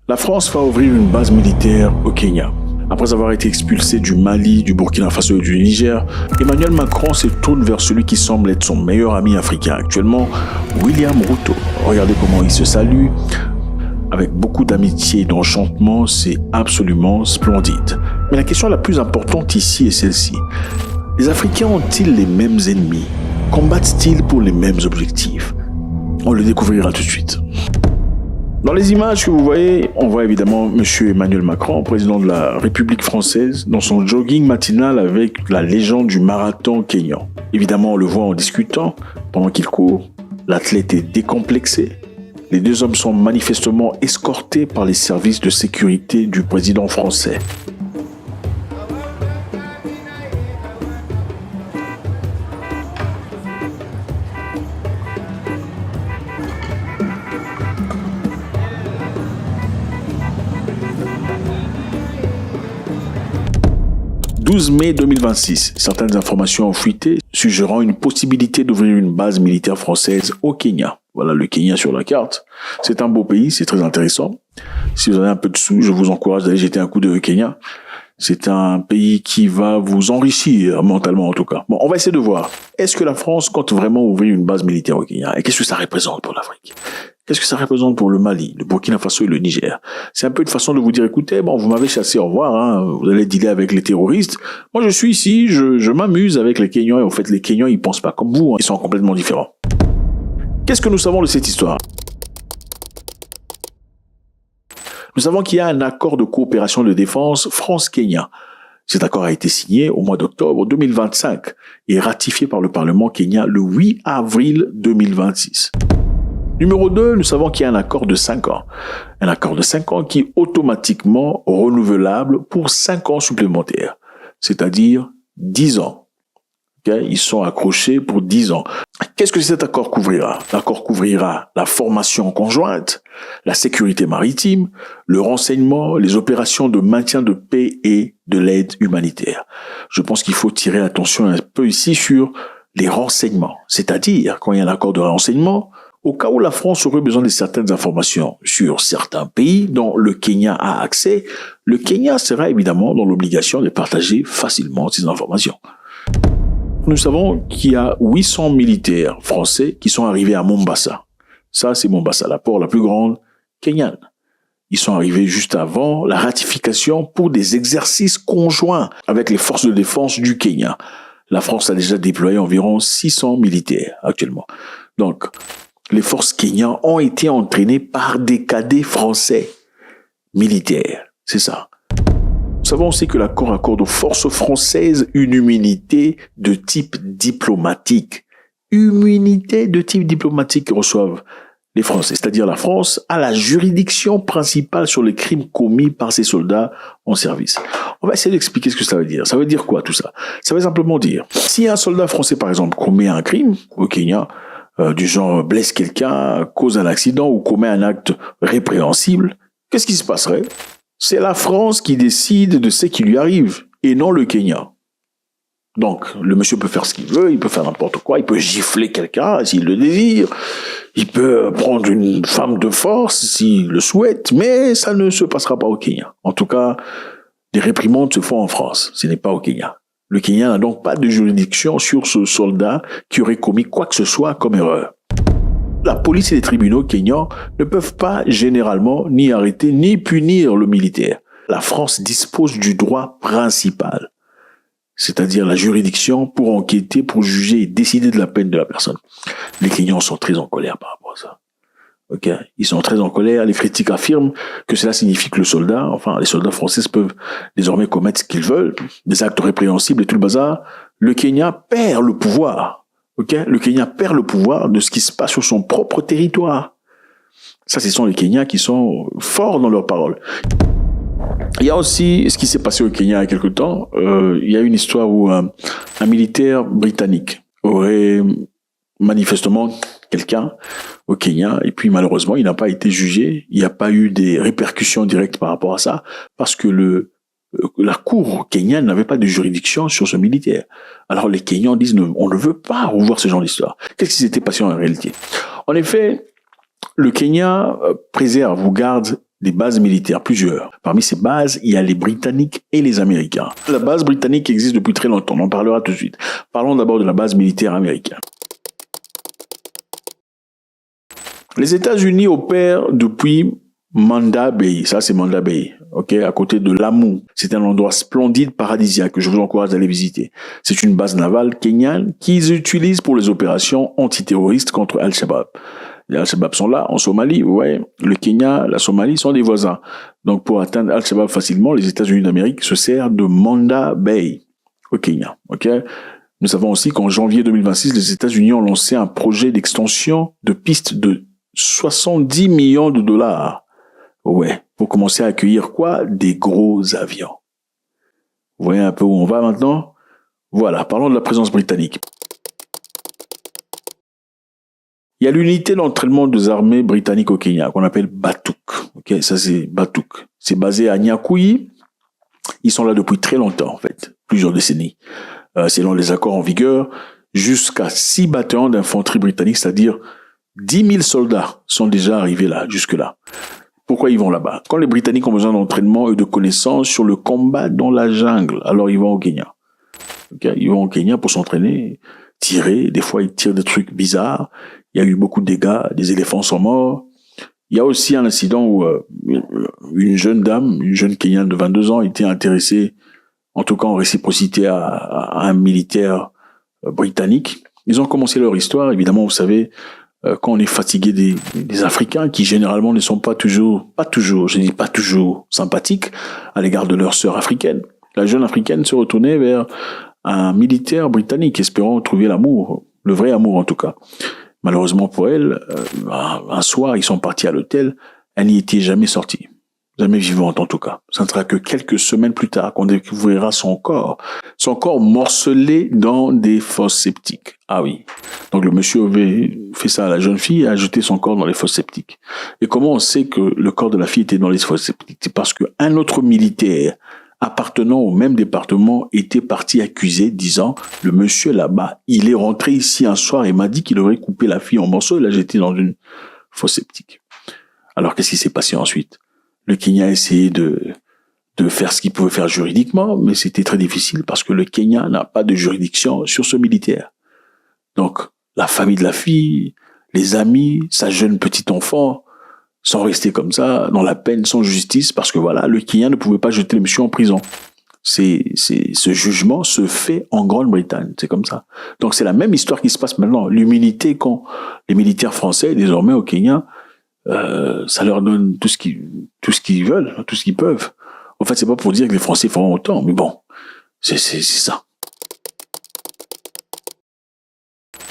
La France va ouvrir une base militaire au Kenya. Après avoir été expulsé du Mali, du Burkina Faso et du Niger, Emmanuel Macron se tourne vers celui qui semble être son meilleur ami africain actuellement, William Ruto. Regardez comment il se salue. Avec beaucoup d'amitié et d'enchantement, c'est absolument splendide. Mais la question la plus importante ici est celle-ci. Les Africains ont-ils les mêmes ennemis? Combattent-ils pour les mêmes objectifs? On le découvrira tout de suite. Dans les images que vous voyez, on voit évidemment M. Emmanuel Macron, président de la République française, dans son jogging matinal avec la légende du marathon kényan. Évidemment, on le voit en discutant pendant qu'il court. L'athlète est décomplexé. Les deux hommes sont manifestement escortés par les services de sécurité du président français. « 12 mai 2026, certaines informations ont fuité, suggérant une possibilité d'ouvrir une base militaire française au Kenya. Voilà le Kenya sur la carte. C'est un beau pays, c'est très intéressant. Si vous avez un peu de sous, je vous encourage d'aller jeter un coup d'œil au Kenya. C'est un pays qui va vous enrichir mentalement en tout cas. Bon, on va essayer de voir. Est-ce que la France compte vraiment ouvrir une base militaire au Kenya? Et qu'est-ce que ça représente pour l'Afrique? Qu'est-ce que ça représente pour le Mali, le Burkina Faso et le Niger? C'est un peu une façon de vous dire, écoutez, bon, vous m'avez chassé, au revoir, hein, vous allez dealer avec les terroristes. Moi, je suis ici, je m'amuse avec les Kenyans, et en fait, les Kenyans, ils pensent pas comme vous, hein, ils sont complètement différents. Qu'est-ce que nous savons de cette histoire? Nous savons qu'il y a un accord de coopération de défense France-Kenya. Cet accord a été signé au mois d'octobre 2025 et ratifié par le Parlement kenyan le 8 avril 2026. Numéro 2, nous savons qu'il y a un accord de 5 ans. Un accord de 5 ans qui est automatiquement renouvelable pour 5 ans supplémentaires, c'est-à-dire 10 ans. Okay? Ils sont accrochés pour 10 ans. Qu'est-ce que cet accord couvrira? L'accord couvrira la formation conjointe, la sécurité maritime, le renseignement, les opérations de maintien de paix et de l'aide humanitaire. Je pense qu'il faut tirer l'attention un peu ici sur les renseignements. C'est-à-dire, quand il y a un accord de renseignement, au cas où la France aurait besoin de certaines informations sur certains pays dont le Kenya a accès, le Kenya sera évidemment dans l'obligation de partager facilement ces informations. Nous savons qu'il y a 800 militaires français qui sont arrivés à Mombasa. Ça, c'est Mombasa, la port la plus grande kenyane. Ils sont arrivés juste avant la ratification pour des exercices conjoints avec les forces de défense du Kenya. La France a déjà déployé environ 600 militaires actuellement. Donc, les forces kenyanes ont été entraînées par des cadets français militaires. C'est ça. Nous savons aussi que l'accord accorde aux forces françaises une immunité de type diplomatique. Immunité de type diplomatique que reçoivent les Français. C'est-à-dire la France a la juridiction principale sur les crimes commis par ses soldats en service. On va essayer d'expliquer ce que ça veut dire. Ça veut dire quoi tout ça? Ça veut simplement dire, si un soldat français par exemple commet un crime au Kenya, du genre blesse quelqu'un, cause un accident ou commet un acte répréhensible, qu'est-ce qui se passerait? C'est la France qui décide de ce qui lui arrive et non le Kenya. Donc, le monsieur peut faire ce qu'il veut, il peut faire n'importe quoi, il peut gifler quelqu'un s'il le désire, il peut prendre une femme de force s'il le souhaite, mais ça ne se passera pas au Kenya. En tout cas, les réprimandes se font en France, ce n'est pas au Kenya. Le Kenya n'a donc pas de juridiction sur ce soldat qui aurait commis quoi que ce soit comme erreur. La police et les tribunaux kenyans ne peuvent pas généralement ni arrêter ni punir le militaire. La France dispose du droit principal, c'est-à-dire la juridiction pour enquêter, pour juger et décider de la peine de la personne. Les Kenyans sont très en colère par rapport à ça. Okay. Ils sont très en colère. Les critiques affirment que cela signifie que les soldats français peuvent désormais commettre ce qu'ils veulent, des actes répréhensibles et tout le bazar. Le Kenya perd le pouvoir. Okay? Le Kenya perd le pouvoir de ce qui se passe sur son propre territoire. Ça, ce sont les Kenyans qui sont forts dans leurs paroles. Il y a aussi ce qui s'est passé au Kenya il y a quelque temps. Il y a une histoire où un militaire britannique aurait manifestement quelqu'un au Kenya et puis malheureusement il n'a pas été jugé. Il n'y a pas eu des répercussions directes par rapport à ça parce que la cour kenyane n'avait pas de juridiction sur ce militaire. Alors les Kenyans disent on ne veut pas revoir ce genre d'histoire. Qu'est-ce qui s'était passé en réalité? En effet, le Kenya préserve ou garde des bases militaires, plusieurs. Parmi ces bases, il y a les Britanniques et les Américains. La base britannique existe depuis très longtemps, on en parlera tout de suite. Parlons d'abord de la base militaire américaine. Les États-Unis opèrent depuis Manda Bay, ça c'est Manda Bay, ok, à côté de Lamu. C'est un endroit splendide, paradisiaque, que je vous encourage à aller visiter. C'est une base navale kenyane qu'ils utilisent pour les opérations antiterroristes contre Al-Shabaab. Les Al-Shabaab sont là, en Somalie, ouais. Le Kenya, la Somalie sont des voisins. Donc, pour atteindre Al-Shabaab facilement, les États-Unis d'Amérique se servent de Manda Bay, au Kenya, ok. Nous savons aussi qu'en janvier 2026, les États-Unis ont lancé un projet d'extension de piste de 70 millions de dollars. Ouais, pour commencer à accueillir quoi? Des gros avions. Vous voyez un peu où on va maintenant? Voilà, parlons de la présence britannique. Il y a l'unité d'entraînement des armées britanniques au Kenya, qu'on appelle Batuk. Ok, ça c'est Batuk. C'est basé à Nyakuyi. Ils sont là depuis très longtemps, en fait. Plusieurs décennies. Selon les accords en vigueur, jusqu'à 6 bataillons d'infanterie britannique, c'est-à-dire 10 000 soldats sont déjà arrivés là, jusque-là. Pourquoi ils vont là-bas? Quand les Britanniques ont besoin d'entraînement et de connaissances sur le combat dans la jungle, alors ils vont au Kenya. Okay? Ils vont au Kenya pour s'entraîner, tirer. Des fois, ils tirent des trucs bizarres. Il y a eu beaucoup de dégâts. Des éléphants sont morts. Il y a aussi un incident où une jeune dame, une jeune Kenyane de 22 ans, était intéressée, en tout cas en réciprocité à un militaire britannique. Ils ont commencé leur histoire. Évidemment, vous savez, quand on est fatigué des Africains qui généralement ne sont pas toujours sympathiques à l'égard de leur sœur africaine. La jeune africaine se retournait vers un militaire britannique espérant trouver l'amour, le vrai amour en tout cas. Malheureusement pour elle, un soir ils sont partis à l'hôtel, elle n'y était jamais sortie. Jamais vivante en tout cas. Ça ne sera que quelques semaines plus tard qu'on découvrira son corps morcelé dans des fosses septiques. Ah oui. Donc le monsieur avait fait ça à la jeune fille et a jeté son corps dans les fosses septiques. Et comment on sait que le corps de la fille était dans les fosses septiques? C'est parce qu'un autre militaire appartenant au même département était parti accuser, disant « Le monsieur là-bas, il est rentré ici un soir et m'a dit qu'il aurait coupé la fille en morceaux et l'a jeté dans une fosse septique. » Alors qu'est-ce qui s'est passé ensuite? Le Kenya a essayé de faire ce qu'il pouvait faire juridiquement, mais c'était très difficile parce que le Kenya n'a pas de juridiction sur ce militaire. Donc, la famille de la fille, les amis, sa jeune petite enfant sont restés comme ça, dans la peine, sans justice, parce que voilà, le Kenya ne pouvait pas jeter le monsieur en prison. Ce jugement se fait en Grande-Bretagne, c'est comme ça. Donc c'est la même histoire qui se passe maintenant. L'humilité quand les militaires français, désormais au Kenya, ça leur donne tout ce qu'ils veulent, tout ce qu'ils peuvent. En fait, c'est pas pour dire que les Français feront autant, mais bon, c'est ça.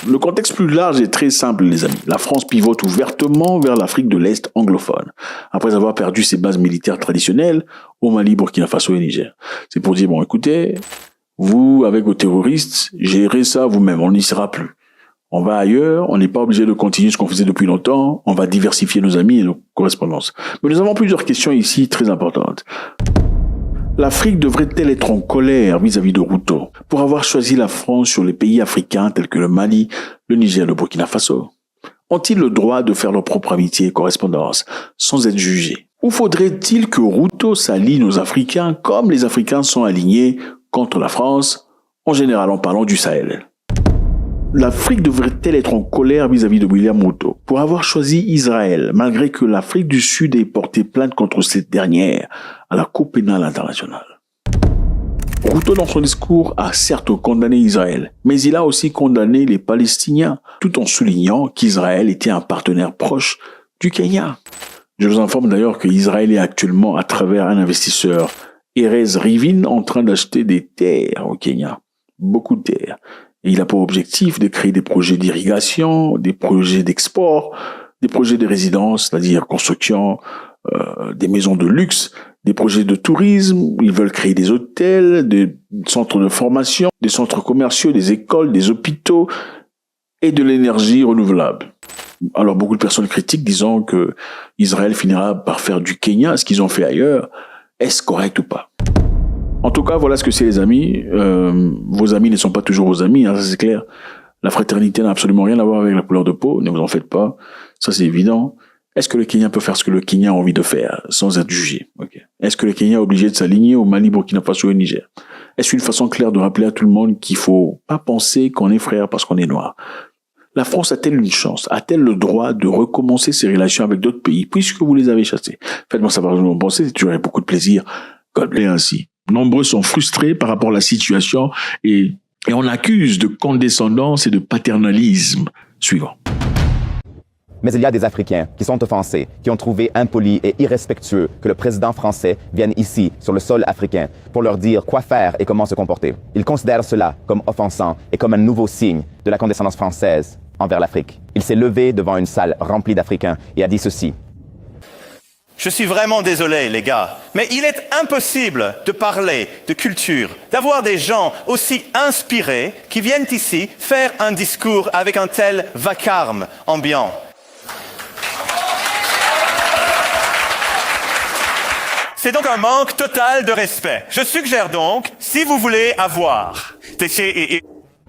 Le contexte plus large est très simple, les amis. La France pivote ouvertement vers l'Afrique de l'Est anglophone, après avoir perdu ses bases militaires traditionnelles au Mali, Burkina Faso et Niger. C'est pour dire, bon, écoutez, vous, avec vos terroristes, gérez ça vous-même, on n'y sera plus. On va ailleurs, on n'est pas obligé de continuer ce qu'on faisait depuis longtemps, on va diversifier nos amis et nos correspondances. Mais nous avons plusieurs questions ici très importantes. L'Afrique devrait-elle être en colère vis-à-vis de Ruto pour avoir choisi la France sur les pays africains tels que le Mali, le Niger, le Burkina Faso? Ont-ils le droit de faire leur propre amitié et correspondance sans être jugés? Ou faudrait-il que Ruto s'allie aux Africains comme les Africains sont alignés contre la France, en général en parlant du Sahel? L'Afrique devrait-elle être en colère vis-à-vis de William Ruto pour avoir choisi Israël, malgré que l'Afrique du Sud ait porté plainte contre cette dernière à la Cour pénale internationale? Ruto, dans son discours, a certes condamné Israël, mais il a aussi condamné les Palestiniens, tout en soulignant qu'Israël était un partenaire proche du Kenya. Je vous informe d'ailleurs qu'Israël est actuellement, à travers un investisseur, Erez Rivin, en train d'acheter des terres au Kenya. Beaucoup de terres. Et il a pour objectif de créer des projets d'irrigation, des projets d'export, des projets de résidence, c'est-à-dire construction, des maisons de luxe, des projets de tourisme. Ils veulent créer des hôtels, des centres de formation, des centres commerciaux, des écoles, des hôpitaux et de l'énergie renouvelable. Alors beaucoup de personnes critiquent disant que Israël finira par faire du Kenya ce qu'ils ont fait ailleurs. Est-ce correct ou pas? En tout cas, voilà ce que c'est, les amis. Vos amis ne sont pas toujours vos amis, hein, ça c'est clair. La fraternité n'a absolument rien à voir avec la couleur de peau, ne vous en faites pas. Ça c'est évident. Est-ce que le Kenya peut faire ce que le Kenya a envie de faire sans être jugé? Est-ce que le Kenya est obligé de s'aligner au Mali, Burkina Faso et au Niger? Est-ce une façon claire de rappeler à tout le monde qu'il faut pas penser qu'on est frère parce qu'on est noir? La France a-t-elle une chance? A-t-elle le droit de recommencer ses relations avec d'autres pays puisque vous les avez chassés? Faites-moi savoir ce que vous en pensez, j'aurai beaucoup de plaisir. God bless ainsi. Nombreux sont frustrés par rapport à la situation et on accuse de condescendance et de paternalisme. Suivant. Mais il y a des Africains qui sont offensés, qui ont trouvé impoli et irrespectueux que le président français vienne ici, sur le sol africain, pour leur dire quoi faire et comment se comporter. Ils considèrent cela comme offensant et comme un nouveau signe de la condescendance française envers l'Afrique. Il s'est levé devant une salle remplie d'Africains et a dit ceci. Je suis vraiment désolé, les gars, mais il est impossible de parler de culture, d'avoir des gens aussi inspirés qui viennent ici faire un discours avec un tel vacarme ambiant. C'est donc un manque total de respect. Je suggère donc, si vous voulez avoir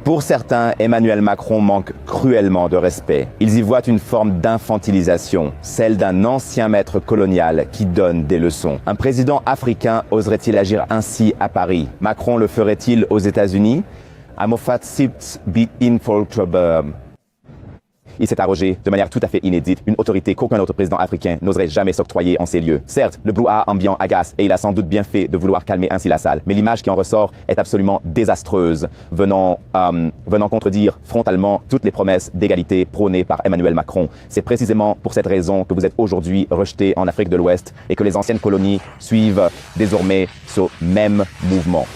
Pour certains, Emmanuel Macron manque cruellement de respect. Ils y voient une forme d'infantilisation, celle d'un ancien maître colonial qui donne des leçons. Un président africain oserait-il agir ainsi à Paris? Macron le ferait-il aux États-Unis? Il s'est arrogé, de manière tout à fait inédite, une autorité qu'aucun autre président africain n'oserait jamais s'octroyer en ces lieux. Certes, le brouhaha ambiant agace et il a sans doute bien fait de vouloir calmer ainsi la salle, mais l'image qui en ressort est absolument désastreuse, venant contredire frontalement toutes les promesses d'égalité prônées par Emmanuel Macron. C'est précisément pour cette raison que vous êtes aujourd'hui rejeté en Afrique de l'Ouest et que les anciennes colonies suivent désormais ce même mouvement.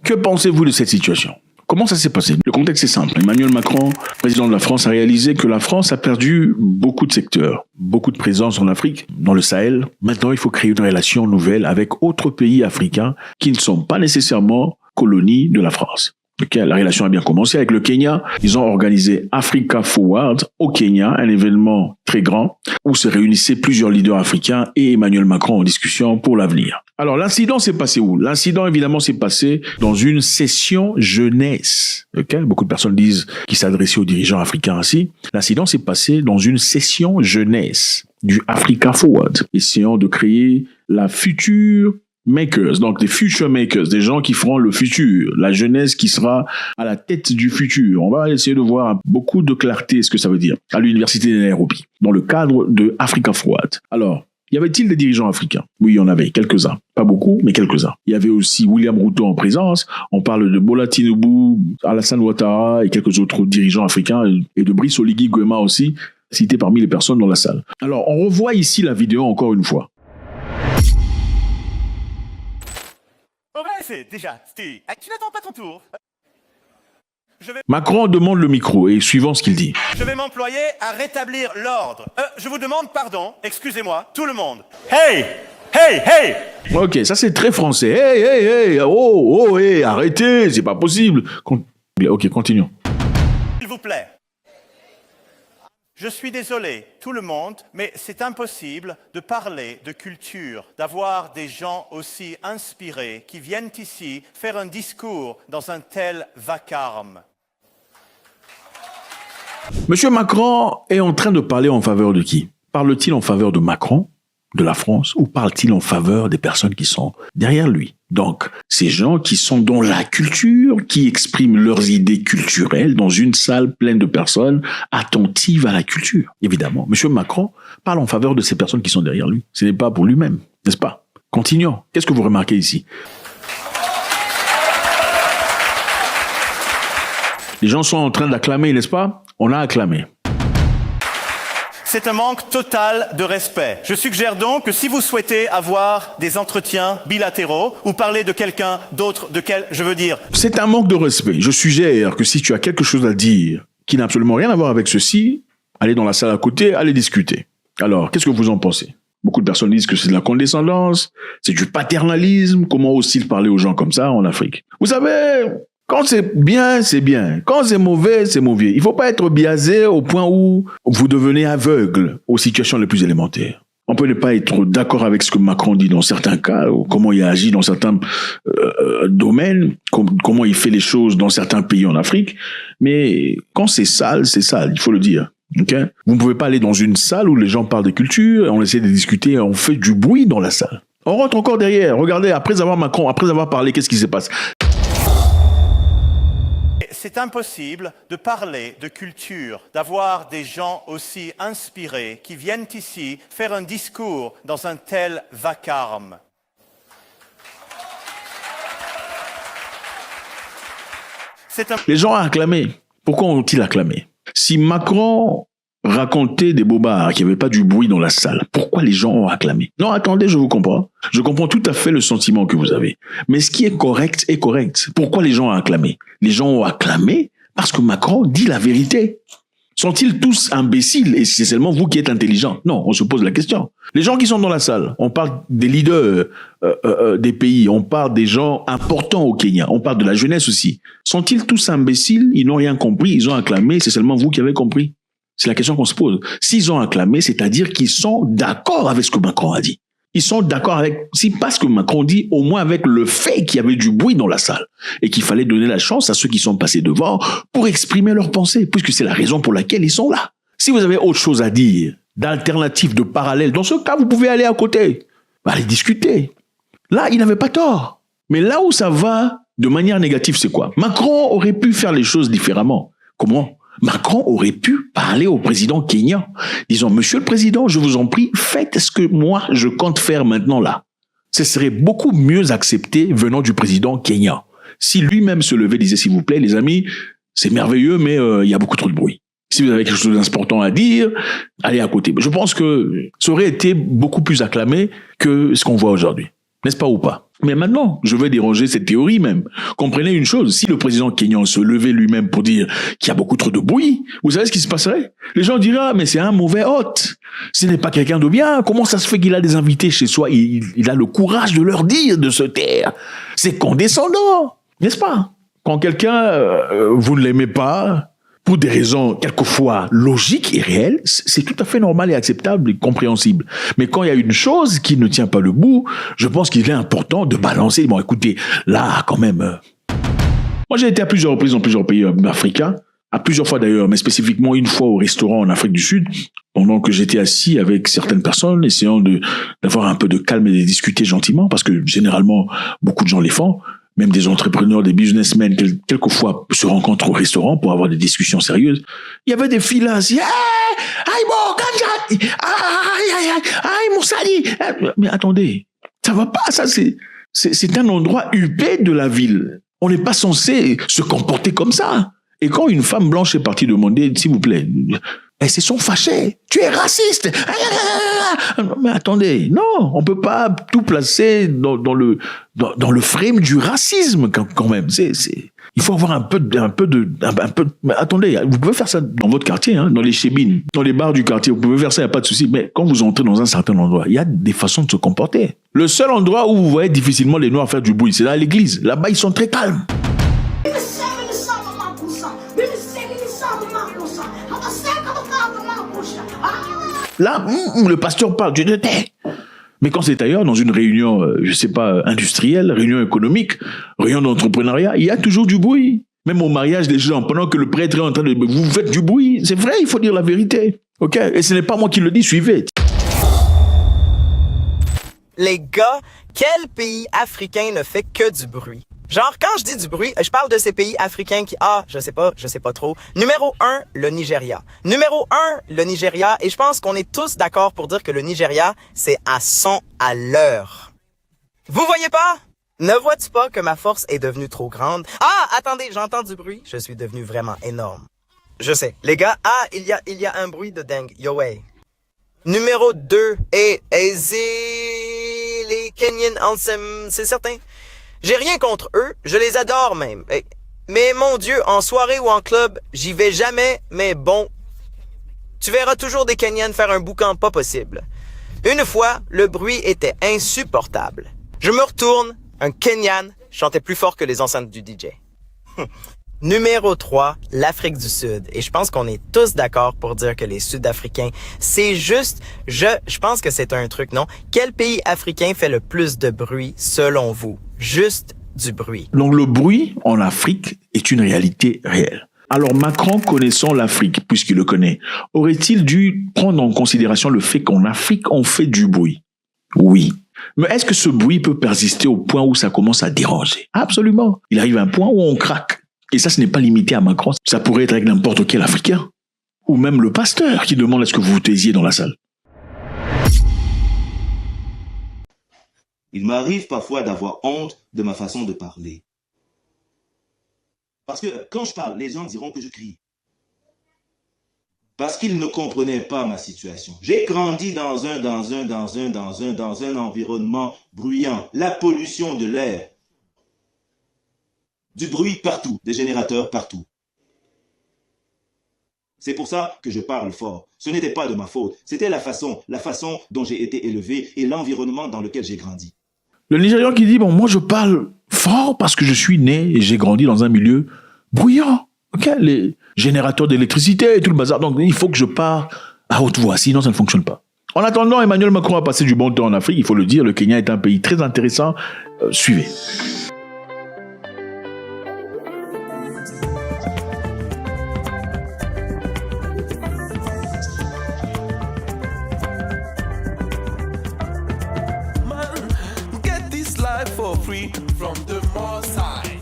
Que pensez-vous de cette situation? Comment ça s'est passé? Le contexte est simple. Emmanuel Macron, président de la France, a réalisé que la France a perdu beaucoup de secteurs, beaucoup de présence en Afrique, dans le Sahel. Maintenant, il faut créer une relation nouvelle avec autres pays africains qui ne sont pas nécessairement colonies de la France. La relation a bien commencé avec le Kenya. Ils ont organisé Africa Forward au Kenya, un événement très grand où se réunissaient plusieurs leaders africains et Emmanuel Macron en discussion pour l'avenir. Alors, l'incident s'est passé où? L'incident, évidemment, s'est passé dans une session jeunesse. Beaucoup de personnes disent qu'il s'adressait aux dirigeants africains ainsi. L'incident s'est passé dans une session jeunesse du Africa Forward, essayant de créer la future makers, donc des future makers, des gens qui feront le futur, la jeunesse qui sera à la tête du futur. On va essayer de voir beaucoup de clarté ce que ça veut dire à l'université de Nairobi, dans le cadre de Africa Forward. Alors, y avait-il des dirigeants africains? Oui, il y en avait quelques-uns. Pas beaucoup, mais quelques-uns. Il y avait aussi William Ruto en présence. On parle de Bola Tinubu, Alassane Ouattara et quelques autres dirigeants africains et de Brice Oligui Nguema aussi, cités parmi les personnes dans la salle. Alors, on revoit ici la vidéo encore une fois. c'est déjà, Steve, tu n'attends pas ton tour. Macron demande le micro et suivant ce qu'il dit. Je vais m'employer à rétablir l'ordre. Je vous demande pardon, excusez-moi, tout le monde. Hey! Hey! Hey! Ok, ça c'est très français. Hey, hey, hey! Oh, hey, arrêtez, c'est pas possible. Ok, continuons. S'il vous plaît. Je suis désolé, tout le monde, mais c'est impossible de parler de culture, d'avoir des gens aussi inspirés qui viennent ici faire un discours dans un tel vacarme. Monsieur Macron est en train de parler en faveur de qui? Parle-t-il en faveur de Macron, de la France, ou parle-t-il en faveur des personnes qui sont derrière lui? Donc, ces gens qui sont dans la culture, qui expriment leurs idées culturelles dans une salle pleine de personnes attentives à la culture. Évidemment, monsieur Macron parle en faveur de ces personnes qui sont derrière lui. Ce n'est pas pour lui-même, n'est-ce pas? Continuons. Qu'est-ce que vous remarquez ici? Les gens sont en train d'acclamer, n'est-ce pas? On a acclamé. C'est un manque total de respect. Je suggère donc que si vous souhaitez avoir des entretiens bilatéraux ou parler de quelqu'un d'autre, c'est un manque de respect. Je suggère que si tu as quelque chose à dire qui n'a absolument rien à voir avec ceci, allez dans la salle à côté, allez discuter. Alors, qu'est-ce que vous en pensez? Beaucoup de personnes disent que c'est de la condescendance, c'est du paternalisme. Comment osent-ils parler aux gens comme ça en Afrique? Vous savez, quand c'est bien, c'est bien. Quand c'est mauvais, c'est mauvais. Il ne faut pas être biaisé au point où vous devenez aveugle aux situations les plus élémentaires. On peut ne pas être d'accord avec ce que Macron dit dans certains cas, ou comment il agit dans certains domaines, comment il fait les choses dans certains pays en Afrique. Mais quand c'est sale, il faut le dire. Ok? Vous ne pouvez pas aller dans une salle où les gens parlent de culture, on essaie de discuter, on fait du bruit dans la salle. On rentre encore derrière. Regardez, après avoir parlé, qu'est-ce qui se passe? C'est impossible de parler de culture, d'avoir des gens aussi inspirés qui viennent ici faire un discours dans un tel vacarme. Les gens ont acclamé. Pourquoi ont-ils acclamé? Si Macron racontait des bobards, qu'il n'y avait pas du bruit dans la salle, pourquoi les gens ont acclamé? Non, attendez, je vous comprends. Je comprends tout à fait le sentiment que vous avez. Mais ce qui est correct est correct. Pourquoi les gens ont acclamé? Les gens ont acclamé parce que Macron dit la vérité. Sont-ils tous imbéciles et c'est seulement vous qui êtes intelligents? Non, on se pose la question. Les gens qui sont dans la salle, on parle des leaders des pays, on parle des gens importants au Kenya, on parle de la jeunesse aussi. Sont-ils tous imbéciles? Ils n'ont rien compris, ils ont acclamé, c'est seulement vous qui avez compris. C'est la question qu'on se pose. S'ils ont acclamé, c'est-à-dire qu'ils sont d'accord avec ce que Macron a dit. Ils sont d'accord avec, si pas ce que Macron dit, au moins avec le fait qu'il y avait du bruit dans la salle et qu'il fallait donner la chance à ceux qui sont passés devant pour exprimer leurs pensées, puisque c'est la raison pour laquelle ils sont là. Si vous avez autre chose à dire, d'alternative, de parallèle, dans ce cas, vous pouvez aller à côté. Allez discuter. Là, il n'avait pas tort. Mais là où ça va de manière négative, c'est quoi? Macron aurait pu faire les choses différemment. Comment? Macron aurait pu parler au président kenyan, disant, Monsieur le Président, je vous en prie, faites ce que moi je compte faire maintenant là. Ce serait beaucoup mieux accepté venant du président kenyan. Si lui-même se levait et disait, s'il vous plaît, les amis, c'est merveilleux, mais il y a beaucoup trop de bruit. Si vous avez quelque chose d'important à dire, allez à côté. Je pense que ça aurait été beaucoup plus acclamé que ce qu'on voit aujourd'hui. N'est-ce pas ou pas? Mais maintenant, je vais déranger cette théorie même. Comprenez une chose, si le président kenyan se levait lui-même pour dire qu'il y a beaucoup trop de bruit, vous savez ce qui se passerait? Les gens diraient, ah, mais c'est un mauvais hôte. Ce n'est pas quelqu'un de bien. Comment ça se fait qu'il a des invités chez soi? Il a le courage de leur dire de se taire. C'est condescendant, n'est-ce pas? Quand quelqu'un, vous ne l'aimez pas, pour des raisons quelquefois logiques et réelles, c'est tout à fait normal et acceptable et compréhensible. Mais quand il y a une chose qui ne tient pas le bout, je pense qu'il est important de balancer. Bon, écoutez, là, quand même... Moi, j'ai été à plusieurs reprises dans plusieurs pays africains, à plusieurs fois d'ailleurs, mais spécifiquement une fois au restaurant en Afrique du Sud, pendant que j'étais assis avec certaines personnes, essayant d'avoir un peu de calme et de discuter gentiment, parce que généralement, beaucoup de gens les font. Même des entrepreneurs, des businessmen, quelquefois se rencontrent au restaurant pour avoir des discussions sérieuses. Il y avait des filles là, aïe mon sali. Mais attendez, ça va pas, ça c'est un endroit huppé de la ville. On n'est pas censé se comporter comme ça. Et quand une femme blanche est partie demander, s'il vous plaît, elles se sont fâchées. Tu es raciste. Mais attendez, non, on peut pas tout placer dans le frame du racisme quand même. Il faut avoir un peu mais attendez, vous pouvez faire ça dans votre quartier, hein, dans les chébines, dans les bars du quartier, vous pouvez faire ça, il n'y a pas de souci. Mais quand vous entrez dans un certain endroit, il y a des façons de se comporter. Le seul endroit où vous voyez difficilement les Noirs faire du bruit, c'est dans l'église. Là-bas, ils sont très calmes. Là, le pasteur parle, tu te tais. Mais quand c'est ailleurs, dans une réunion, je sais pas, industrielle, réunion économique, réunion d'entrepreneuriat, il y a toujours du bruit. Même au mariage des gens, pendant que le prêtre est en train de... Vous faites du bruit, c'est vrai, il faut dire la vérité. Ok? Et ce n'est pas moi qui le dis, suivez. Les gars, quel pays africain ne fait que du bruit? Genre, quand je dis du bruit, je parle de ces pays africains qui... je sais pas trop. Numéro 1, le Nigeria. Numéro 1, le Nigeria. Et je pense qu'on est tous d'accord pour dire que le Nigeria, c'est à 100 à l'heure. Vous voyez pas? Ne vois-tu pas que ma force est devenue trop grande? Attendez, j'entends du bruit. Je suis devenu vraiment énorme. Je sais. Les gars, il y a un bruit de dingue. Yo, way. Numéro 2, les Kenyan Ansem, c'est certain. J'ai rien contre eux, je les adore même. Mais mon Dieu, en soirée ou en club, j'y vais jamais, mais bon. Tu verras toujours des Kenyans faire un boucan pas possible. Une fois, le bruit était insupportable. Je me retourne, un Kenyan chantait plus fort que les enceintes du DJ. Numéro 3, l'Afrique du Sud. Et je pense qu'on est tous d'accord pour dire que les Sud-Africains, c'est juste... Je pense que c'est un truc, non? Quel pays africain fait le plus de bruit selon vous? Juste du bruit. Donc le bruit en Afrique est une réalité réelle. Alors Macron, connaissant l'Afrique, puisqu'il le connaît, aurait-il dû prendre en considération le fait qu'en Afrique, on fait du bruit? Oui. Mais est-ce que ce bruit peut persister au point où ça commence à déranger? Absolument. Il arrive à un point où on craque. Et ça, ce n'est pas limité à Macron. Ça pourrait être avec n'importe quel Africain. Ou même le pasteur qui demande à ce que vous vous taisiez dans la salle. Il m'arrive parfois d'avoir honte de ma façon de parler. Parce que quand je parle, les gens diront que je crie. Parce qu'ils ne comprenaient pas ma situation. J'ai grandi dans un environnement bruyant. La pollution de l'air. Du bruit partout, des générateurs partout. C'est pour ça que je parle fort. Ce n'était pas de ma faute. C'était la façon dont j'ai été élevé et l'environnement dans lequel j'ai grandi. Le Nigérian qui dit, bon, moi je parle fort parce que je suis né et j'ai grandi dans un milieu bruyant. Okay? Les générateurs d'électricité et tout le bazar. Donc il faut que je parle à haute voix, sinon ça ne fonctionne pas. En attendant, Emmanuel Macron a passé du bon temps en Afrique. Il faut le dire, le Kenya est un pays très intéressant. Suivez. For free from the more side.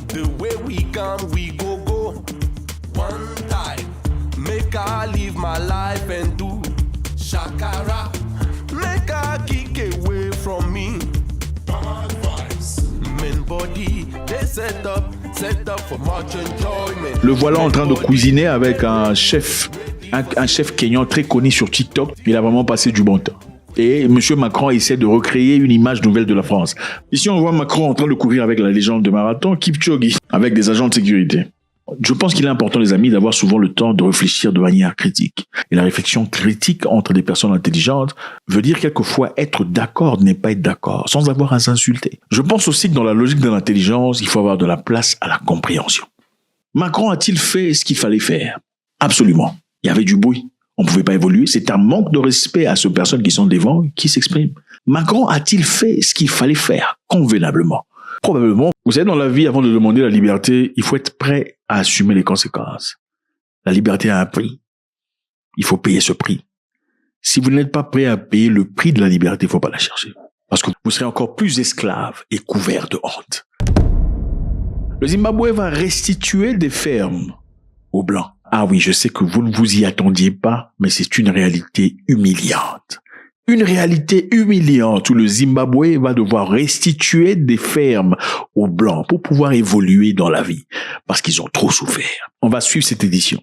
The way we come, we go one time. Make I live my life and do shakara. Make I kick away from me. Bad vibes. Men body, they set up for much enjoyment. Le voilà en train de cuisiner avec un chef kényan très connu sur TikTok. Il a vraiment passé du bon temps. Et M. Macron essaie de recréer une image nouvelle de la France. Ici, on voit Macron en train de courir avec la légende de marathon, Kipchoge, avec des agents de sécurité. Je pense qu'il est important, les amis, d'avoir souvent le temps de réfléchir de manière critique. Et la réflexion critique entre des personnes intelligentes veut dire quelquefois être d'accord, ne pas être d'accord, sans avoir à s'insulter. Je pense aussi que dans la logique de l'intelligence, il faut avoir de la place à la compréhension. Macron a-t-il fait ce qu'il fallait faire? Absolument. Il y avait du bruit. On ne pouvait pas évoluer. C'est un manque de respect à ces personnes qui sont devant, qui s'expriment. Macron a-t-il fait ce qu'il fallait faire convenablement? Probablement. Vous savez, dans la vie, avant de demander la liberté, il faut être prêt à assumer les conséquences. La liberté a un prix. Il faut payer ce prix. Si vous n'êtes pas prêt à payer le prix de la liberté, il ne faut pas la chercher. Parce que vous serez encore plus esclave et couvert de honte. Le Zimbabwe va restituer des fermes aux Blancs. Ah oui, je sais que vous ne vous y attendiez pas, mais c'est une réalité humiliante. Une réalité humiliante où le Zimbabwe va devoir restituer des fermes aux Blancs pour pouvoir évoluer dans la vie, parce qu'ils ont trop souffert. On va suivre cette édition.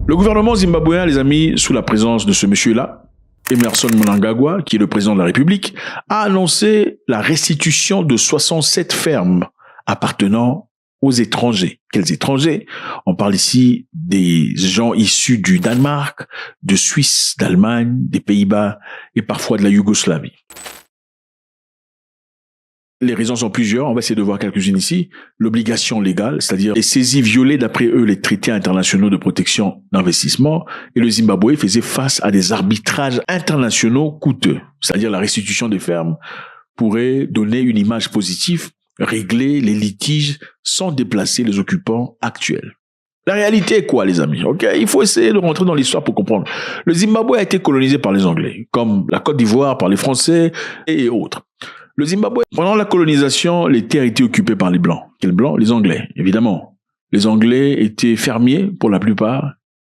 Le gouvernement zimbabwéen, les amis, sous la présence de ce monsieur-là, Emmerson Mnangagwa, qui est le président de la République, a annoncé la restitution de 67 fermes appartenant aux étrangers. Quels étrangers? On parle ici des gens issus du Danemark, de Suisse, d'Allemagne, des Pays-Bas et parfois de la Yougoslavie. Les raisons sont plusieurs, on va essayer de voir quelques-unes ici. L'obligation légale, c'est-à-dire les saisies violées d'après eux les traités internationaux de protection d'investissement, et le Zimbabwe faisait face à des arbitrages internationaux coûteux, c'est-à-dire la restitution des fermes pourrait donner une image positive, régler les litiges sans déplacer les occupants actuels. La réalité est quoi, les amis? Ok, il faut essayer de rentrer dans l'histoire pour comprendre. Le Zimbabwe a été colonisé par les Anglais, comme la Côte d'Ivoire par les Français et autres. Le Zimbabwe, pendant la colonisation, les terres étaient occupées par les Blancs. Quels Blancs? Les Anglais, évidemment. Les Anglais étaient fermiers pour la plupart.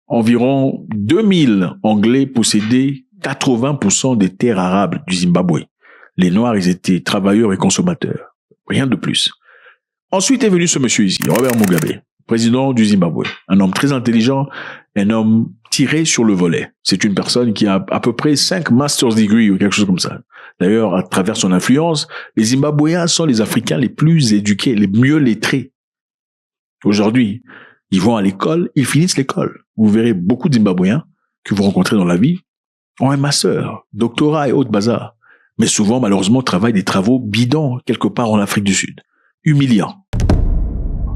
Environ 2000 Anglais possédaient 80% des terres arables du Zimbabwe. Les Noirs, ils étaient travailleurs et consommateurs. Rien de plus. Ensuite est venu ce monsieur ici, Robert Mugabe, président du Zimbabwe. Un homme très intelligent, un homme tiré sur le volet. C'est une personne qui a à peu près 5 master's degree ou quelque chose comme ça. D'ailleurs, à travers son influence, les Zimbabwéens sont les Africains les plus éduqués, les mieux lettrés. Aujourd'hui, ils vont à l'école, ils finissent l'école. Vous verrez beaucoup de Zimbabwéens que vous rencontrez dans la vie ont un master, doctorat et autres bazar. Mais souvent, malheureusement, travaillent des travaux bidons quelque part en Afrique du Sud. Humiliants.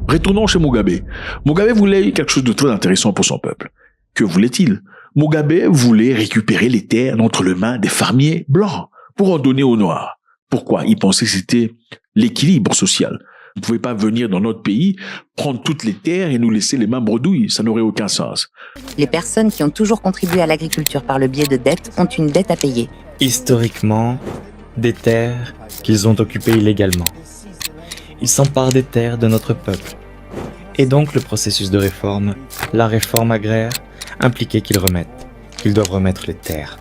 Retournons chez Mugabe. Mugabe voulait quelque chose de très intéressant pour son peuple. Que voulait-il? Mugabe voulait récupérer les terres entre les mains des fermiers blancs pour en donner aux Noirs. Pourquoi? Il pensait que c'était l'équilibre social. Vous ne pouvez pas venir dans notre pays, prendre toutes les terres et nous laisser les mains bredouilles. Ça n'aurait aucun sens. Les personnes qui ont toujours contribué à l'agriculture par le biais de dettes ont une dette à payer. Historiquement, des terres qu'ils ont occupées illégalement. Ils s'emparent des terres de notre peuple. Et donc le processus de réforme, la réforme agraire, impliquait qu'ils doivent remettre les terres.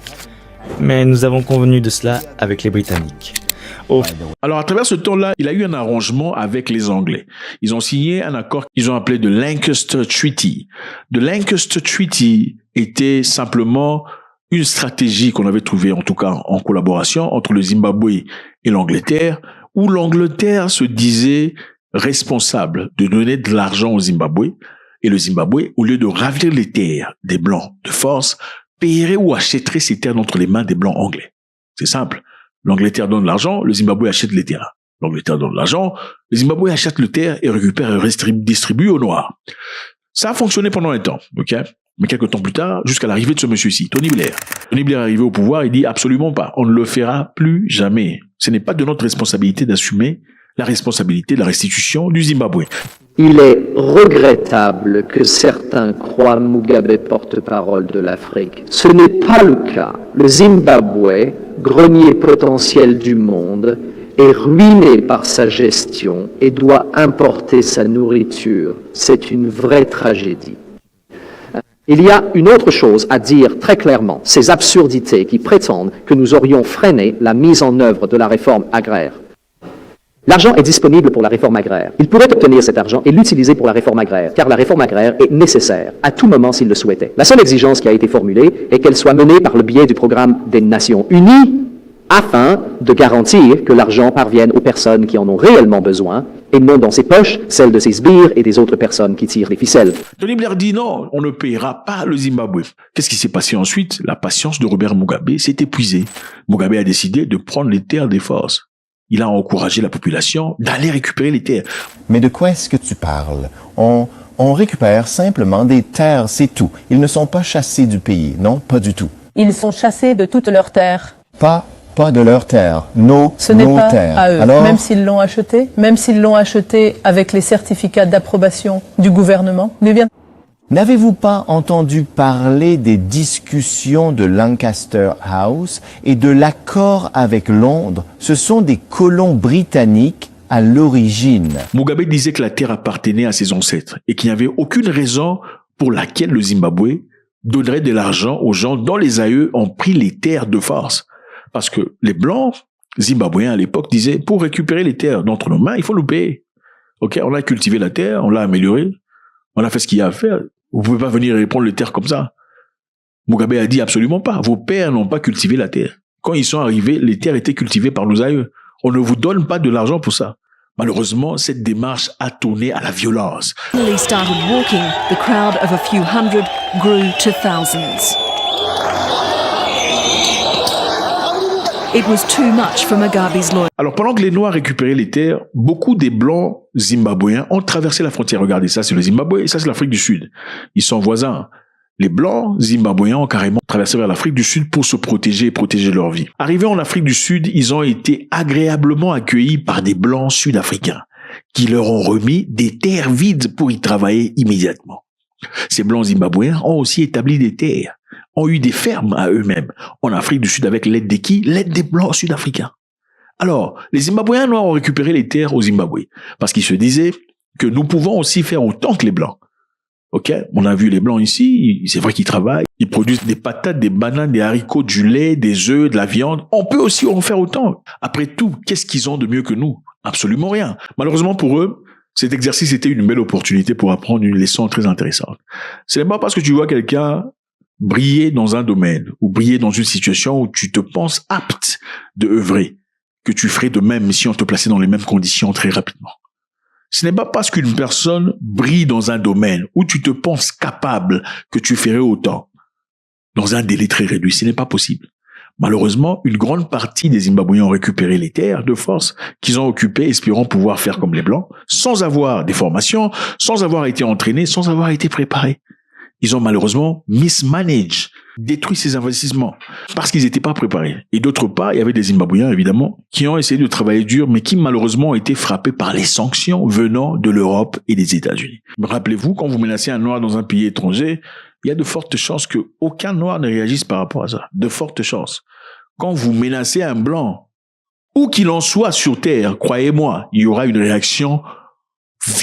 Mais nous avons convenu de cela avec les Britanniques. Alors, à travers ce temps-là, il a eu un arrangement avec les Anglais. Ils ont signé un accord qu'ils ont appelé de Lancaster Treaty. The Lancaster Treaty était simplement une stratégie qu'on avait trouvée, en tout cas en collaboration, entre le Zimbabwe et l'Angleterre, où l'Angleterre se disait responsable de donner de l'argent au Zimbabwe, et le Zimbabwe, au lieu de ravir les terres des Blancs de force, paierait ou achèterait ces terres entre les mains des Blancs anglais. C'est simple. L'Angleterre donne l'argent, le Zimbabwe achète les terrains. L'Angleterre donne l'argent, le Zimbabwe achète le terre et récupère et distribue au noir. Ça a fonctionné pendant un temps, ok? Mais quelques temps plus tard, jusqu'à l'arrivée de ce monsieur-ci, Tony Blair. Tony Blair est arrivé au pouvoir et dit absolument pas. On ne le fera plus jamais. Ce n'est pas de notre responsabilité d'assumer la responsabilité de la restitution du Zimbabwe. Il est regrettable que certains croient Mugabe porte-parole de l'Afrique. Ce n'est pas le cas. Le Zimbabwe, grenier potentiel du monde, est ruiné par sa gestion et doit importer sa nourriture. C'est une vraie tragédie. Il y a une autre chose à dire très clairement, ces absurdités qui prétendent que nous aurions freiné la mise en œuvre de la réforme agraire. L'argent est disponible pour la réforme agraire. Il pourrait obtenir cet argent et l'utiliser pour la réforme agraire, car la réforme agraire est nécessaire, à tout moment s'il le souhaitait. La seule exigence qui a été formulée est qu'elle soit menée par le biais du programme des Nations Unies, afin de garantir que l'argent parvienne aux personnes qui en ont réellement besoin, et non dans ses poches, celles de ses sbires et des autres personnes qui tirent les ficelles. Tony Blair dit non, on ne paiera pas le Zimbabwe. Qu'est-ce qui s'est passé ensuite? La patience de Robert Mugabe s'est épuisée. Mugabe a décidé de prendre les terres des forces. Il a encouragé la population d'aller récupérer les terres. Mais de quoi est-ce que tu parles? On récupère simplement des terres, c'est tout. Ils ne sont pas chassés du pays, non, pas du tout. Ils sont chassés de toutes leurs terres. Pas de leurs terres, nos Ce n'est pas terres. à eux, Alors, même s'ils l'ont acheté avec les certificats d'approbation du gouvernement. n'avez-vous pas entendu parler des discussions de Lancaster House et de l'accord avec Londres? Ce sont des colons britanniques à l'origine. Mugabe disait que la terre appartenait à ses ancêtres et qu'il n'y avait aucune raison pour laquelle le Zimbabwe donnerait de l'argent aux gens dont les aïeux ont pris les terres de force. Parce que les Blancs zimbabwéens à l'époque disaient, pour récupérer les terres d'entre nos mains, il faut nous payer. Ok, on a cultivé la terre, on l'a améliorée, on a fait ce qu'il y a à faire. Vous pouvez pas venir et prendre les terres comme ça. Mugabe a dit absolument pas. Vos pères n'ont pas cultivé la terre. Quand ils sont arrivés, les terres étaient cultivées par nos aïeux. On ne vous donne pas de l'argent pour ça. Malheureusement, cette démarche a tourné à la violence. He started walking. The crowd of a few hundred grew to thousands. It was too much for Mugabe's lawyers. Alors, pendant que les Noirs récupéraient les terres, beaucoup des Blancs zimbabwéens ont traversé la frontière. Regardez, ça c'est le Zimbabwe et ça c'est l'Afrique du Sud. Ils sont voisins. Les Blancs zimbabwéens ont carrément traversé vers l'Afrique du Sud pour se protéger et protéger leur vie. Arrivés en Afrique du Sud, ils ont été agréablement accueillis par des Blancs sud-africains qui leur ont remis des terres vides pour y travailler immédiatement. Ces Blancs zimbabwéens ont aussi établi des terres, ont eu des fermes à eux-mêmes en Afrique du Sud avec l'aide de qui? L'aide des Blancs sud-africains. Alors, les Zimbabwéens noirs ont récupéré les terres au Zimbabwe parce qu'ils se disaient que nous pouvons aussi faire autant que les Blancs. Ok, on a vu les Blancs ici, c'est vrai qu'ils travaillent, ils produisent des patates, des bananes, des haricots, du lait, des œufs, de la viande. On peut aussi en faire autant. Après tout, qu'est-ce qu'ils ont de mieux que nous? Absolument rien. Malheureusement pour eux, cet exercice était une belle opportunité pour apprendre une leçon très intéressante. Ce n'est pas parce que tu vois quelqu'un briller dans un domaine ou briller dans une situation où tu te penses apte de œuvrer que tu ferais de même si on te plaçait dans les mêmes conditions très rapidement. Ce n'est pas parce qu'une personne brille dans un domaine où tu te penses capable que tu ferais autant dans un délai très réduit. Ce n'est pas possible. Malheureusement, une grande partie des Zimbabwéens ont récupéré les terres de force qu'ils ont occupées, espérant pouvoir faire comme les Blancs, sans avoir des formations, sans avoir été entraînés, sans avoir été préparés. ils ont malheureusement mismanaged, détruit ces investissements parce qu'ils n'étaient pas préparés. Et d'autre part, il y avait des Zimbabwéens, évidemment, qui ont essayé de travailler dur, mais qui malheureusement ont été frappés par les sanctions venant de l'Europe et des États-Unis. Rappelez-vous, quand vous menacez un Noir dans un pays étranger, il y a de fortes chances qu'aucun Noir ne réagisse par rapport à ça. De fortes chances. Quand vous menacez un Blanc, où qu'il en soit sur Terre, croyez-moi, il y aura une réaction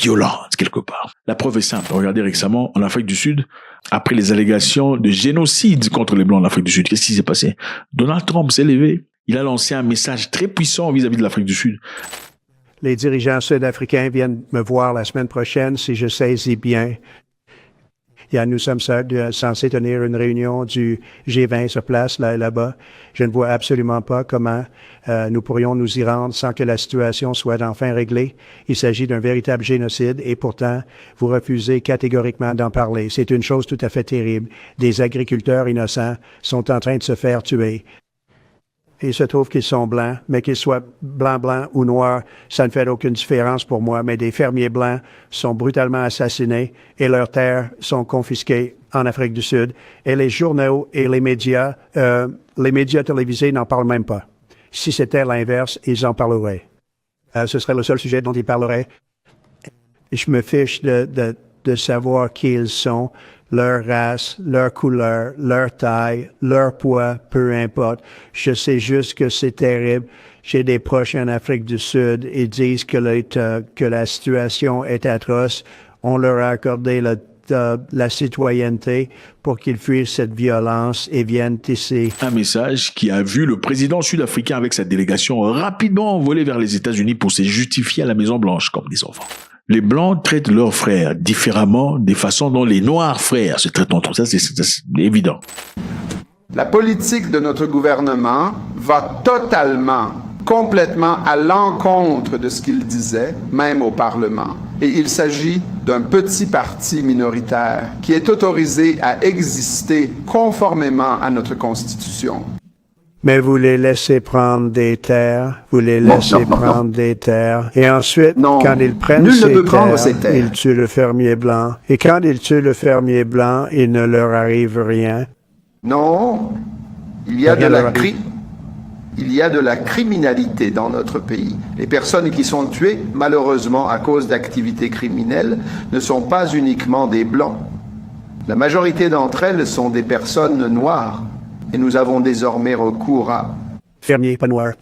violente quelque part. La preuve est simple. Regardez récemment en Afrique du Sud, après les allégations de génocide contre les Blancs en Afrique du Sud, qu'est-ce qui s'est passé? Donald Trump s'est levé. Il a lancé un message très puissant vis-à-vis de l'Afrique du Sud. Les dirigeants sud-africains viennent me voir la semaine prochaine, si je saisis bien. Nous sommes censés tenir une réunion du G20 sur place, là-bas. Je ne vois absolument pas comment nous pourrions nous y rendre sans que la situation soit enfin réglée. Il s'agit d'un véritable génocide et pourtant, vous refusez catégoriquement d'en parler. C'est une chose tout à fait terrible. Des agriculteurs innocents sont en train de se faire tuer. Il se trouve qu'ils sont blancs, mais qu'ils soient blancs ou noirs, ça ne fait aucune différence pour moi. Mais des fermiers blancs sont brutalement assassinés et leurs terres sont confisquées en Afrique du Sud. Et les journaux et les médias télévisés n'en parlent même pas. Si c'était l'inverse, ils en parleraient. Ce serait le seul sujet dont ils parleraient. Je me fiche de savoir qui ils sont, leur race, leur couleur, leur taille, leur poids, peu importe. Je sais juste que c'est terrible. J'ai des proches en Afrique du Sud. Ils disent que la situation est atroce. On leur a accordé la citoyenneté pour qu'ils fuient cette violence et viennent ici. Un message qui a vu le président sud-africain avec sa délégation rapidement envoler vers les États-Unis pour se justifier à la Maison-Blanche comme des enfants. Les Blancs traitent leurs frères différemment des façons dont les Noirs frères se traitent entre eux. Ça, c'est évident. La politique de notre gouvernement va complètement à l'encontre de ce qu'il disait, même au Parlement. Et il s'agit d'un petit parti minoritaire qui est autorisé à exister conformément à notre Constitution. Mais vous les laissez prendre des terres, des terres, et ensuite, quand ils prennent ces terres, ils tuent le fermier blanc. Et quand ils tuent le fermier blanc, il ne leur arrive rien. Non, il y a de la criminalité dans notre pays. Les personnes qui sont tuées, malheureusement, à cause d'activités criminelles, ne sont pas uniquement des Blancs. La majorité d'entre elles sont des personnes noires. Et nous avons désormais recours à... Fermier, pas noir.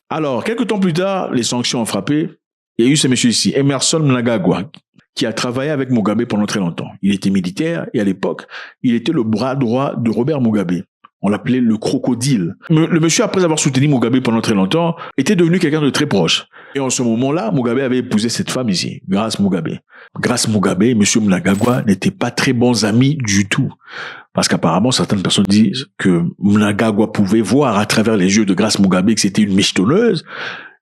Alors, quelques temps plus tard, les sanctions ont frappé. Il y a eu ce monsieur ici, Emmerson Mnangagwa, qui a travaillé avec Mugabe pendant très longtemps. Il était militaire et à l'époque, il était le bras droit de Robert Mugabe. On l'appelait le crocodile. Le monsieur, après avoir soutenu Mugabe pendant très longtemps, était devenu quelqu'un de très proche. Et en ce moment-là, Mugabe avait épousé cette femme ici, Grace Mugabe. Grace Mugabe et monsieur Mnangagwa n'étaient pas très bons amis du tout. Parce qu'apparemment, certaines personnes disent que Mnangagwa pouvait voir à travers les yeux de Grace Mugabe que c'était une michetonneuse.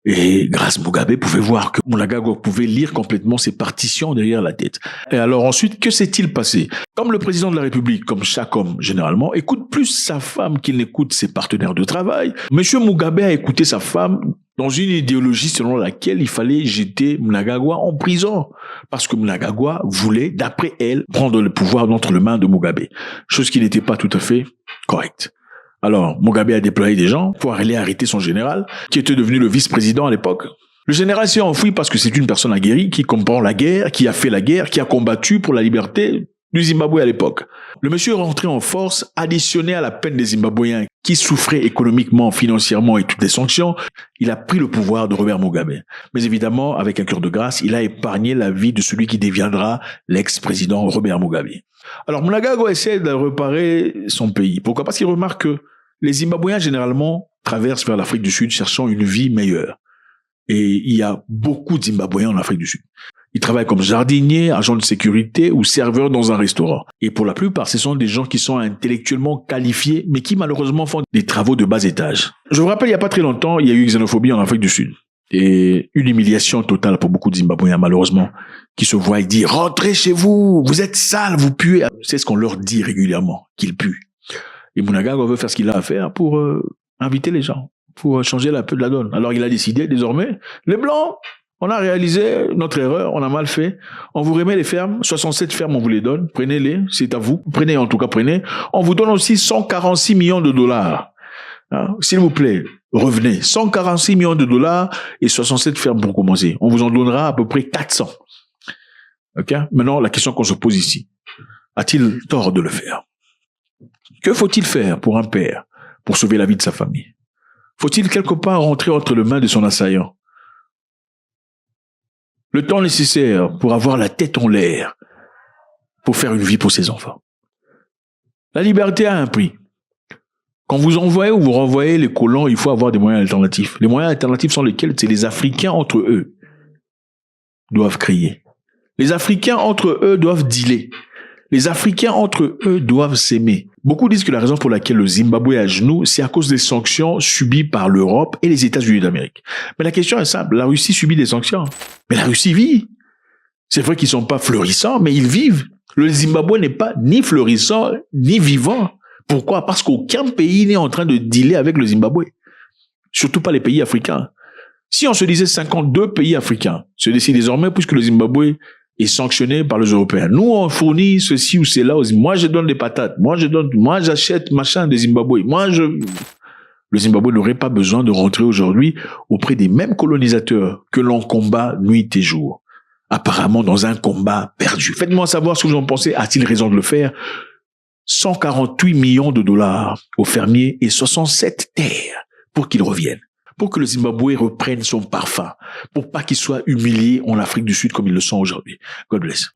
Et Grace Mugabe pouvait voir que Mnangagwa pouvait lire complètement ses partitions derrière la tête. Et alors ensuite, que s'est-il passé? Comme le président de la République, comme chaque homme généralement, écoute plus sa femme qu'il n'écoute ses partenaires de travail, monsieur Mugabe a écouté sa femme dans une idéologie selon laquelle il fallait jeter Mnangagwa en prison. Parce que Mnangagwa voulait, d'après elle, prendre le pouvoir d'entre les mains de Mugabe. Chose qui n'était pas tout à fait correcte. Alors, Mugabe a déployé des gens pour aller arrêter son général, qui était devenu le vice-président à l'époque. Le général s'est enfui parce que c'est une personne aguerrie qui comprend la guerre, qui a fait la guerre, qui a combattu pour la liberté du Zimbabwe à l'époque. Le monsieur est rentré en force, additionné à la peine des Zimbabwéens qui souffraient économiquement, financièrement et toutes les sanctions. Il a pris le pouvoir de Robert Mugabe. Mais évidemment, avec un cœur de grâce, il a épargné la vie de celui qui deviendra l'ex-président Robert Mugabe. Alors, Mnangagwa essaie de réparer son pays. Pourquoi? Parce qu'il remarque que les Zimbabwéens, généralement, traversent vers l'Afrique du Sud cherchant une vie meilleure. Et il y a beaucoup de Zimbabwéens en Afrique du Sud. Ils travaillent comme jardiniers, agents de sécurité ou serveurs dans un restaurant. Et pour la plupart, ce sont des gens qui sont intellectuellement qualifiés, mais qui malheureusement font des travaux de bas étage. Je vous rappelle, il n'y a pas très longtemps, il y a eu une xénophobie en Afrique du Sud. Et une humiliation totale pour beaucoup de Zimbabwéens, malheureusement, qui se voient et disent « Rentrez chez vous, vous êtes sales, vous puez ». C'est ce qu'on leur dit régulièrement, qu'ils puent. Et Mnangagwa veut faire ce qu'il a à faire pour inviter les gens, pour changer un peu de la donne. Alors il a décidé, désormais, les Blancs, On a réalisé notre erreur, on a mal fait. On vous remet les fermes, 67 fermes, on vous les donne. Prenez-les, c'est à vous. Prenez, en tout cas, prenez. On vous donne aussi 146 millions de dollars. Hein? S'il vous plaît, revenez. 146 millions de dollars et 67 fermes pour commencer. On vous en donnera à peu près 400. Ok? Maintenant, la question qu'on se pose ici. A-t-il tort de le faire? Que faut-il faire pour un père, pour sauver la vie de sa famille? Faut-il quelque part rentrer entre les mains de son assaillant? Le temps nécessaire pour avoir la tête en l'air, pour faire une vie pour ses enfants. La liberté a un prix. Quand vous envoyez ou vous renvoyez les colons, il faut avoir des moyens alternatifs. Les moyens alternatifs sont lesquels? C'est les Africains entre eux doivent crier. Les Africains entre eux doivent dealer. Les Africains entre eux doivent s'aimer. Beaucoup disent que la raison pour laquelle le Zimbabwe est à genoux, c'est à cause des sanctions subies par l'Europe et les États-Unis d'Amérique. Mais la question est simple. La Russie subit des sanctions. Mais la Russie vit. C'est vrai qu'ils sont pas florissants, mais ils vivent. Le Zimbabwe n'est pas ni florissant, ni vivant. Pourquoi? Parce qu'aucun pays n'est en train de dealer avec le Zimbabwe. Surtout pas les pays africains. Si on se disait 52 pays africains se décident désormais, puisque le Zimbabwe est sanctionné par les Européens. Nous, on fournit ceci ou cela. Moi, je donne des patates. Moi, j'achète machin des Zimbabwe. Le Zimbabwe n'aurait pas besoin de rentrer aujourd'hui auprès des mêmes colonisateurs que l'on combat nuit et jour. Apparemment, dans un combat perdu. Faites-moi savoir ce que vous en pensez. A-t-il raison de le faire? 148 millions de dollars aux fermiers et 67 terres pour qu'ils reviennent. Pour que le Zimbabwe reprenne son parfum, pour pas qu'il soit humilié en Afrique du Sud comme ils le sont aujourd'hui. God bless.